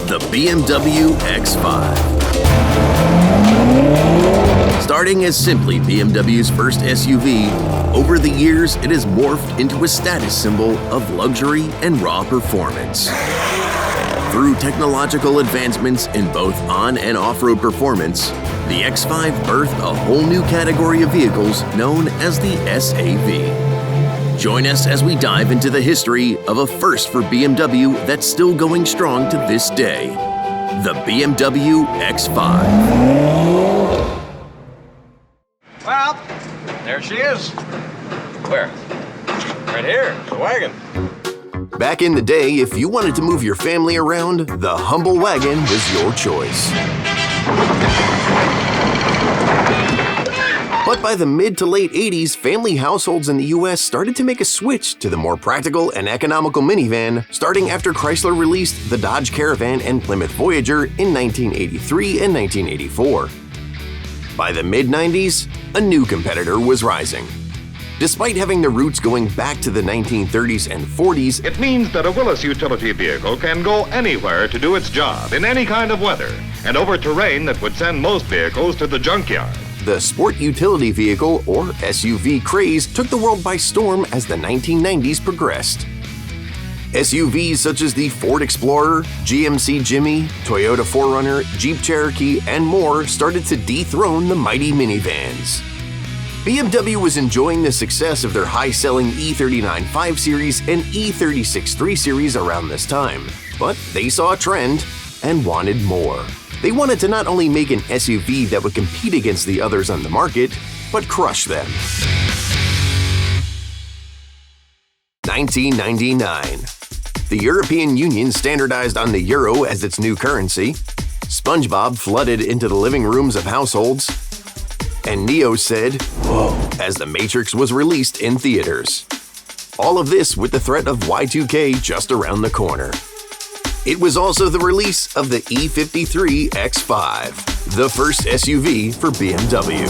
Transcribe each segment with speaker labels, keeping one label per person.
Speaker 1: the BMW X5. Starting as simply BMW's first SUV, over the years it has morphed into a status symbol of luxury and raw performance. Through technological advancements in both on- and off-road performance, the X5 birthed a whole new category of vehicles known as the SAV. Join us as we dive into the history of a first for BMW that's still going strong to this day, the BMW X5.
Speaker 2: Well, there she is. Where? Right here, the wagon.
Speaker 1: Back in the day, if you wanted to move your family around, the humble wagon was your choice. But by the mid to late 80s, family households in the US started to make a switch to the more practical and economical minivan, starting after Chrysler released the Dodge Caravan and Plymouth Voyager in 1983 and 1984. By the mid-90s, a new competitor was rising. Despite having the roots going back to the 1930s and 40s,
Speaker 3: it means that a Willys utility vehicle can go anywhere to do its job in any kind of weather and over terrain that would send most vehicles to the junkyard.
Speaker 1: The sport utility vehicle, or SUV craze, took the world by storm as the 1990s progressed. SUVs such as the Ford Explorer, GMC Jimmy, Toyota 4Runner, Jeep Cherokee, and more started to dethrone the mighty minivans. BMW was enjoying the success of their high-selling E39 5 Series and E36 3 Series around this time, but they saw a trend and wanted more. They wanted to not only make an SUV that would compete against the others on the market, but crush them. 1999. The European Union standardized on the euro as its new currency. SpongeBob flooded into the living rooms of households. And Neo said, "Whoa," as The Matrix was released in theaters. All of this with the threat of Y2K just around the corner. It was also the release of the E53 X5, the first SUV for BMW.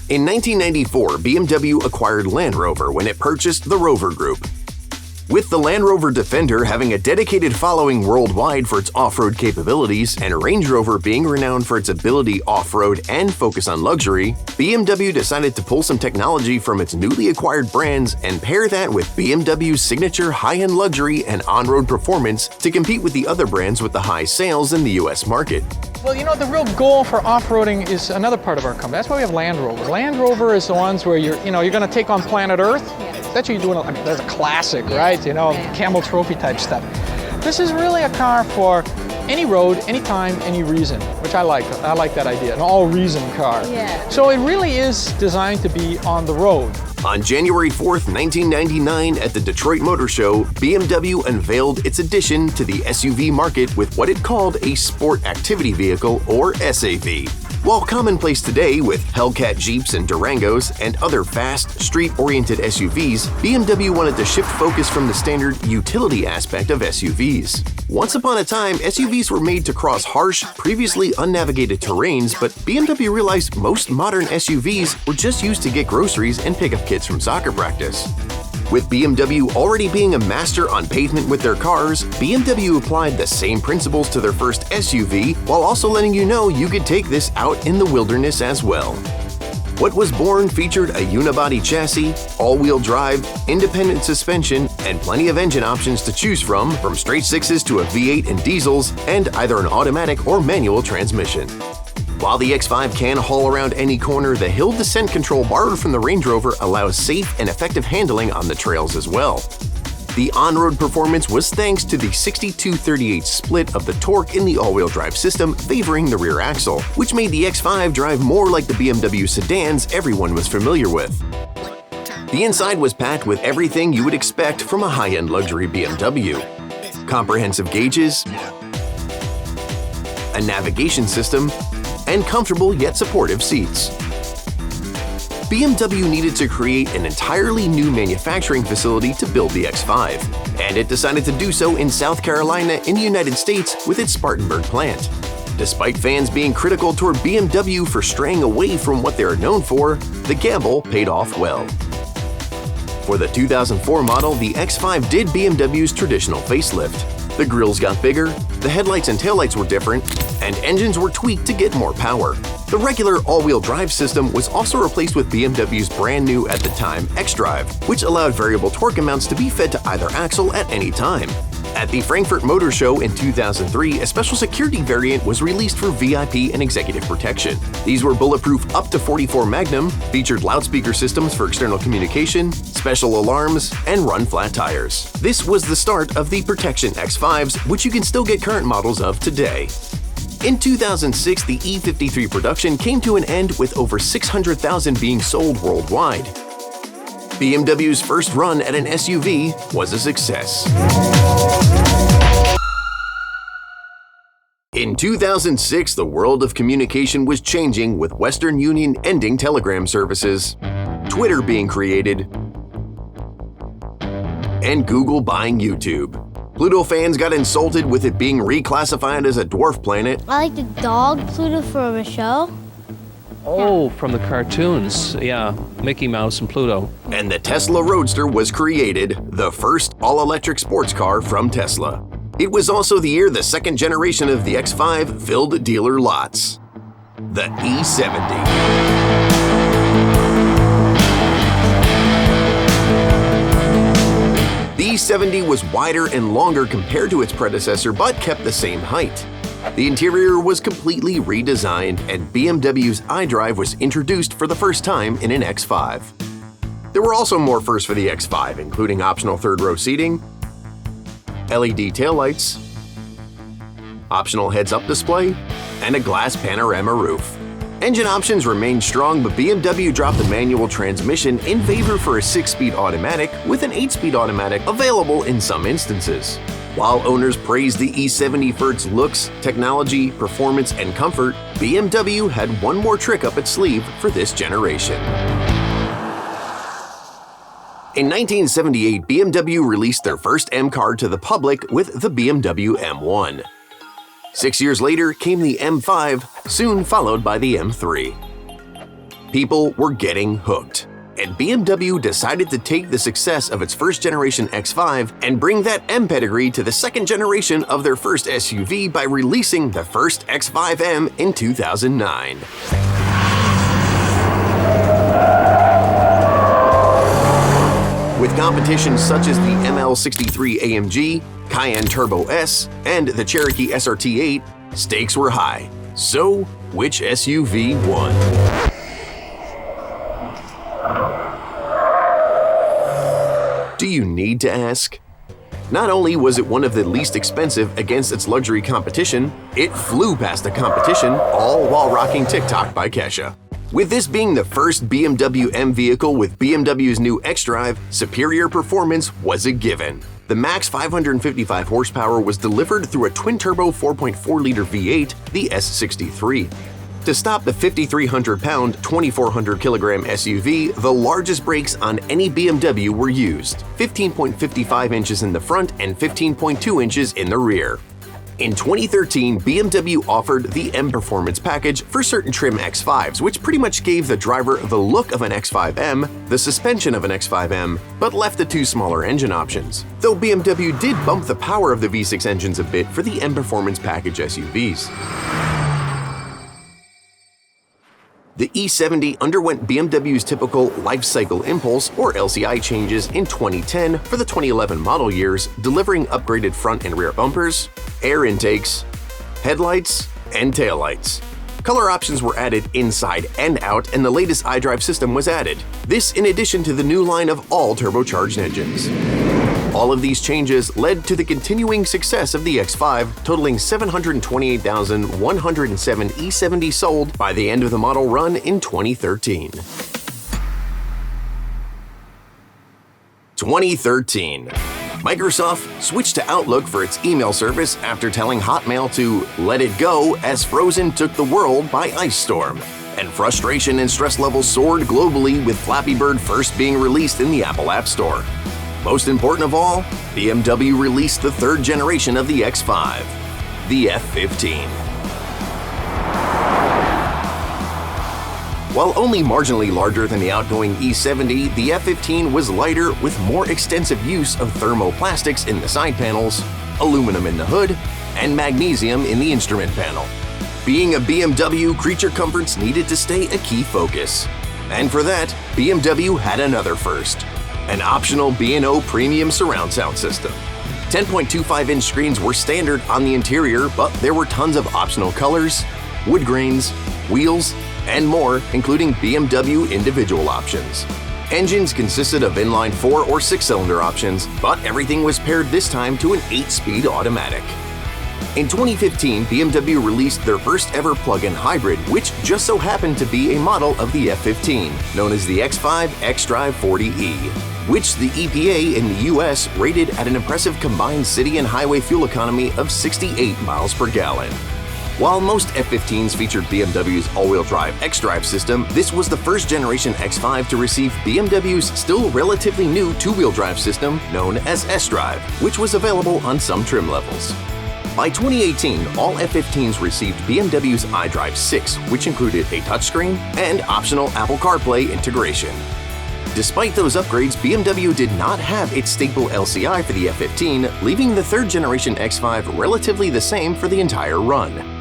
Speaker 1: In 1994, BMW acquired Land Rover when it purchased the Rover Group. With the Land Rover Defender having a dedicated following worldwide for its off-road capabilities and Range Rover being renowned for its ability off-road and focus on luxury, BMW decided to pull some technology from its newly acquired brands and pair that with BMW's signature high-end luxury and on-road performance to compete with the other brands with the high sales in the US market.
Speaker 4: Well, the real goal for off-roading is another part of our company. That's why we have Land Rover. Land Rover is the ones where you're going to take on planet Earth. That's what you're doing. That's a classic, right? Camel trophy type stuff. This is really a car for any road, anytime, any reason, which I like. I like that idea, an all-reason car.
Speaker 5: Yeah.
Speaker 4: So it really is designed to be on the road.
Speaker 1: On January 4th, 1999, at the Detroit Motor Show, BMW unveiled its addition to the SUV market with what it called a Sport Activity Vehicle, or SAV. While commonplace today with Hellcat Jeeps and Durangos and other fast, street-oriented SUVs, BMW wanted to shift focus from the standard utility aspect of SUVs. Once upon a time, SUVs were made to cross harsh, previously unnavigated terrains, but BMW realized most modern SUVs were just used to get groceries and pick up kids from soccer practice. With BMW already being a master on pavement with their cars, BMW applied the same principles to their first SUV while also letting you know you could take this out in the wilderness as well. What was born featured a unibody chassis, all-wheel drive, independent suspension, and plenty of engine options to choose from straight sixes to a V8 and diesels, and either an automatic or manual transmission. While the X5 can haul around any corner, the hill descent control borrowed from the Range Rover allows safe and effective handling on the trails as well. The on-road performance was thanks to the 62-38 split of the torque in the all-wheel drive system favoring the rear axle, which made the X5 drive more like the BMW sedans everyone was familiar with. The inside was packed with everything you would expect from a high-end luxury BMW. Comprehensive gauges, a navigation system, and comfortable yet supportive seats. BMW needed to create an entirely new manufacturing facility to build the X5, and it decided to do so in South Carolina in the United States with its Spartanburg plant. Despite fans being critical toward BMW for straying away from what they are known for, the gamble paid off well. For the 2004 model, the X5 did BMW's traditional facelift. The grills got bigger, the headlights and taillights were different, and engines were tweaked to get more power. The regular all-wheel drive system was also replaced with BMW's brand new at the time X-Drive, which allowed variable torque amounts to be fed to either axle at any time. At the Frankfurt Motor Show in 2003, a special security variant was released for VIP and executive protection. These were bulletproof up to 44 Magnum, featured loudspeaker systems for external communication, special alarms, and run-flat tires. This was the start of the Protection X5s, which you can still get current models of today. In 2006, the E53 production came to an end with over 600,000 being sold worldwide. BMW's first run at an SUV was a success. In 2006, the world of communication was changing with Western Union ending telegram services, Twitter being created, and Google buying YouTube. Pluto fans got insulted with it being reclassified as a dwarf planet.
Speaker 5: I like the dog Pluto from a show.
Speaker 6: Oh, from the cartoons. Yeah, Mickey Mouse and Pluto.
Speaker 1: And the Tesla Roadster was created, the first all-electric sports car from Tesla. It was also the year the second generation of the X5 filled dealer lots. The E70. The E70 was wider and longer compared to its predecessor, but kept the same height. The interior was completely redesigned, and BMW's iDrive was introduced for the first time in an X5. There were also more firsts for the X5, including optional third-row seating, LED taillights, optional heads-up display, and a glass panorama roof. Engine options remained strong, but BMW dropped the manual transmission in favor for a 6-speed automatic with an 8-speed automatic available in some instances. While owners praised the E70 for its looks, technology, performance, and comfort, BMW had one more trick up its sleeve for this generation. In 1978, BMW released their first M car to the public with the BMW M1. 6 years later came the M5, soon followed by the M3. People were getting hooked, and BMW decided to take the success of its first-generation X5 and bring that M pedigree to the second generation of their first SUV by releasing the first X5M in 2009. With competitions such as the ML63 AMG, Cayenne Turbo S, and the Cherokee SRT8, stakes were high. So, which SUV won? Do you need to ask? Not only was it one of the least expensive against its luxury competition, it flew past the competition, all while rocking TikTok by Kesha. With this being the first BMW M vehicle with BMW's new X-Drive, superior performance was a given. The max 555 horsepower was delivered through a twin-turbo 4.4-liter V8, the S63. To stop the 5,300-pound, 2,400-kilogram SUV, the largest brakes on any BMW were used, 15.55 inches in the front and 15.2 inches in the rear. In 2013, BMW offered the M Performance package for certain trim X5s, which pretty much gave the driver the look of an X5M, the suspension of an X5M, but left the two smaller engine options. Though BMW did bump the power of the V6 engines a bit for the M Performance package SUVs. The E70 underwent BMW's typical life cycle impulse or LCI changes in 2010 for the 2011 model years, delivering upgraded front and rear bumpers, air intakes, headlights, and taillights. Color options were added inside and out, and the latest iDrive system was added. This in addition to the new line of all turbocharged engines. All of these changes led to the continuing success of the X5, totaling 728,107 E70 sold by the end of the model run in 2013. 2013. Microsoft switched to Outlook for its email service after telling Hotmail to let it go as Frozen took the world by ice storm. And frustration and stress levels soared globally with Flappy Bird first being released in the Apple App Store. Most important of all, BMW released the third generation of the X5, the F15. While only marginally larger than the outgoing E70, the F15 was lighter with more extensive use of thermoplastics in the side panels, aluminum in the hood, and magnesium in the instrument panel. Being a BMW, creature comforts needed to stay a key focus. And for that, BMW had another first: an optional B&O premium surround sound system. 10.25-inch screens were standard on the interior, but there were tons of optional colors, wood grains, wheels, and more, including BMW individual options. Engines consisted of inline 4 or 6-cylinder options, but everything was paired this time to an 8-speed automatic. In 2015, BMW released their first ever plug-in hybrid, which just so happened to be a model of the F15, known as the X5 xDrive 40e, which the EPA in the US rated at an impressive combined city and highway fuel economy of 68 miles per gallon. While most F15s featured BMW's all-wheel drive xDrive system, this was the first generation X5 to receive BMW's still relatively new two-wheel drive system known as S-Drive, which was available on some trim levels. By 2018, all F15s received BMW's iDrive 6, which included a touchscreen and optional Apple CarPlay integration. Despite those upgrades, BMW did not have its staple LCI for the F15, leaving the third-generation X5 relatively the same for the entire run.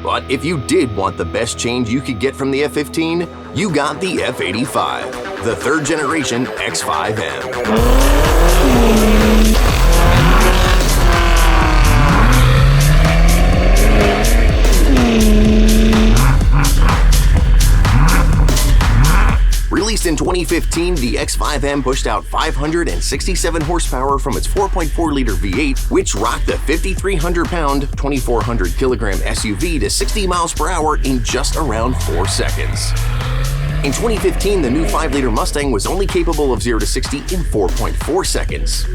Speaker 1: But if you did want the best change you could get from the F15, you got the F85, the third-generation X5M. Released in 2015, the X5M pushed out 567 horsepower from its 4.4-liter V8, which rocked the 5,300-pound, 2,400-kilogram SUV to 60 miles per hour in just around 4 seconds. In 2015, the new 5-liter Mustang was only capable of 0 to 60 in 4.4 seconds.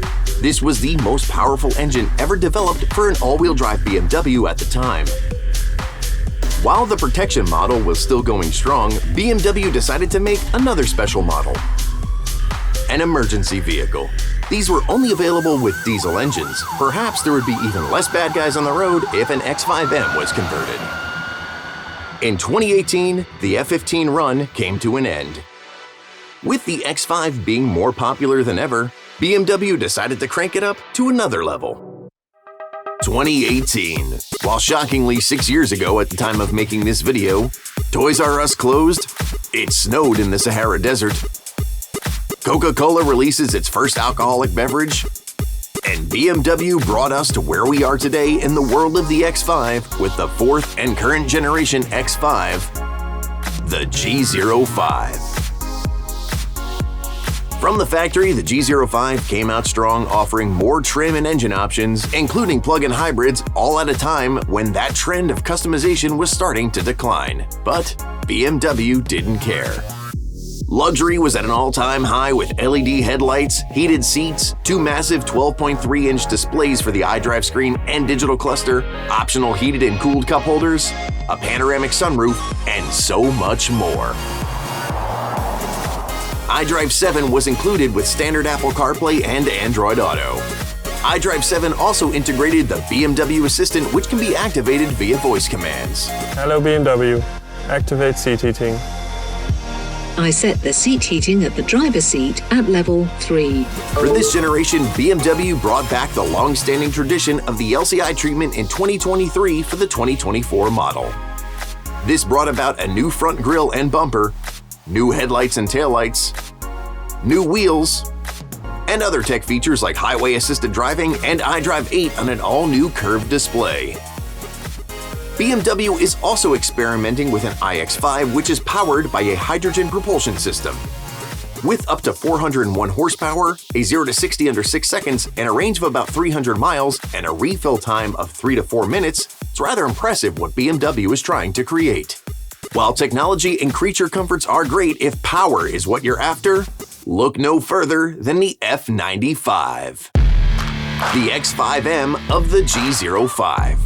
Speaker 1: This was the most powerful engine ever developed for an all-wheel drive BMW at the time. While the protection model was still going strong, BMW decided to make another special model: an emergency vehicle. These were only available with diesel engines. Perhaps there would be even less bad guys on the road if an X5M was converted. In 2018, the F15 run came to an end. With the X5 being more popular than ever, BMW decided to crank it up to another level. 2018. While shockingly 6 years ago at the time of making this video, Toys R Us closed, it snowed in the Sahara Desert, Coca-Cola releases its first alcoholic beverage, and BMW brought us to where we are today in the world of the X5 with the fourth and current generation X5, the G05. From the factory, the G05 came out strong, offering more trim and engine options, including plug-in hybrids, all at a time when that trend of customization was starting to decline. But BMW didn't care. Luxury was at an all-time high with LED headlights, heated seats, 2 massive 12.3-inch displays for the iDrive screen and digital cluster, optional heated and cooled cup holders, a panoramic sunroof, and so much more. iDrive 7 was included with standard Apple CarPlay and Android Auto. iDrive 7 also integrated the BMW Assistant, which can be activated via voice commands.
Speaker 7: Hello BMW, activate seat heating.
Speaker 8: I set the seat heating at the driver's seat at level 3.
Speaker 1: For this generation, BMW brought back the long-standing tradition of the LCI treatment in 2023 for the 2024 model. This brought about a new front grille and bumper, new headlights and taillights, new wheels, and other tech features like highway-assisted driving and iDrive 8 on an all-new curved display. BMW is also experimenting with an iX5, which is powered by a hydrogen propulsion system. With up to 401 horsepower, a 0 to 60 under 6 seconds, and a range of about 300 miles, and a refill time of 3 to 4 minutes, it's rather impressive what BMW is trying to create. While technology and creature comforts are great, if power is what you're after, look no further than the F95. The X5M of the G05.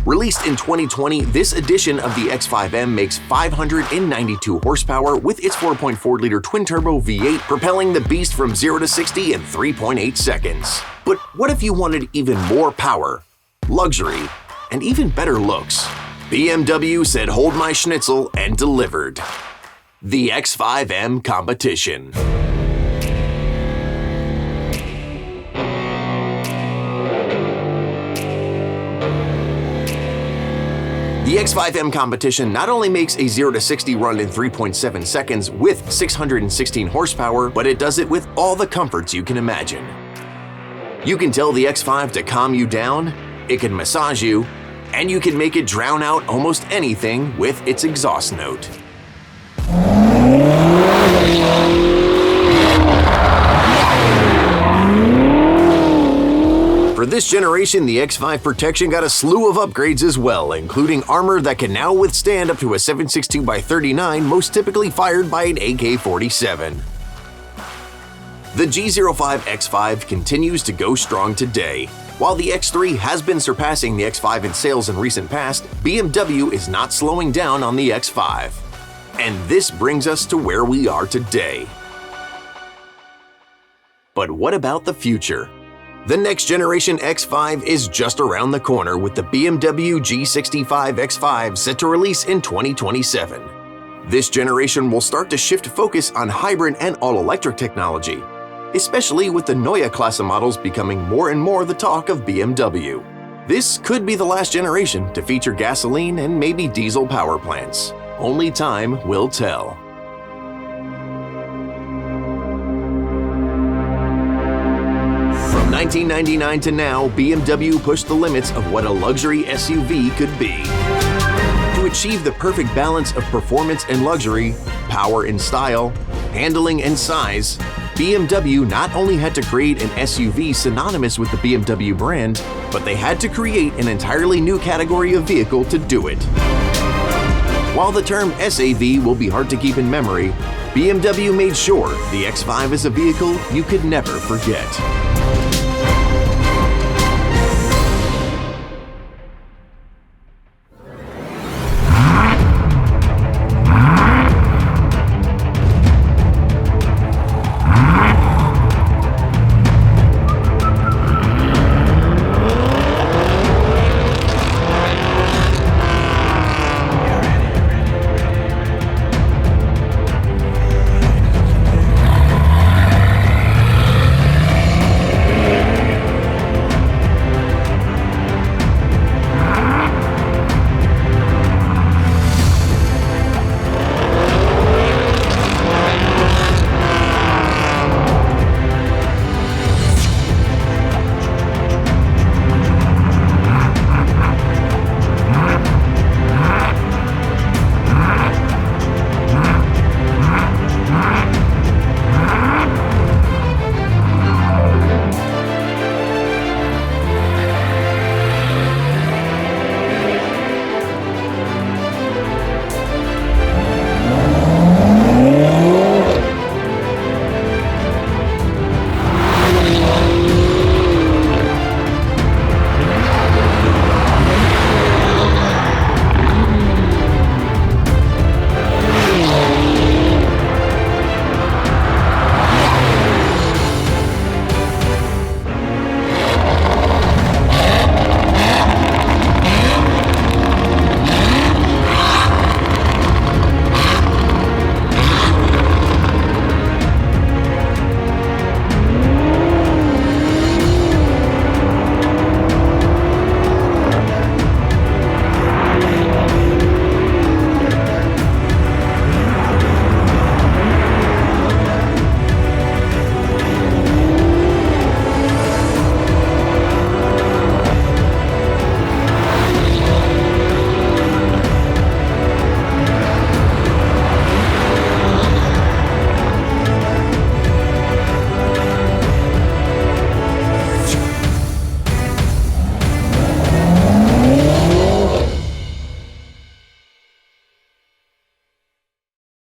Speaker 1: Released in 2020, this edition of the X5M makes 592 horsepower with its 4.4-liter twin-turbo V8 propelling the beast from 0 to 60 in 3.8 seconds. But what if you wanted even more power, luxury, and even better looks? BMW said hold my schnitzel and delivered. The X5M competition. The X5M competition not only makes a 0 to 60 run in 3.7 seconds with 616 horsepower, but it does it with all the comforts you can imagine. You can tell the X5 to calm you down, it can massage you, and you can make it drown out almost anything with its exhaust note. For this generation, the X5 protection got a slew of upgrades as well, including armor that can now withstand up to a 7.62x39, most typically fired by an AK-47. The G05 X5 continues to go strong today. While the X3 has been surpassing the X5 in sales in recent past, BMW is not slowing down on the X5. And this brings us to where we are today. But what about the future? The next generation X5 is just around the corner with the BMW G65 X5 set to release in 2027. This generation will start to shift focus on hybrid and all-electric technology, especially with the Neue Klasse models becoming more and more the talk of BMW. This could be the last generation to feature gasoline and maybe diesel power plants. Only time will tell. From 1999 to now, BMW pushed the limits of what a luxury SUV could be. To achieve the perfect balance of performance and luxury, power and style, handling and size, BMW not only had to create an SUV synonymous with the BMW brand, but they had to create an entirely new category of vehicle to do it. While the term SAV will be hard to keep in memory, BMW made sure the X5 is a vehicle you could never forget.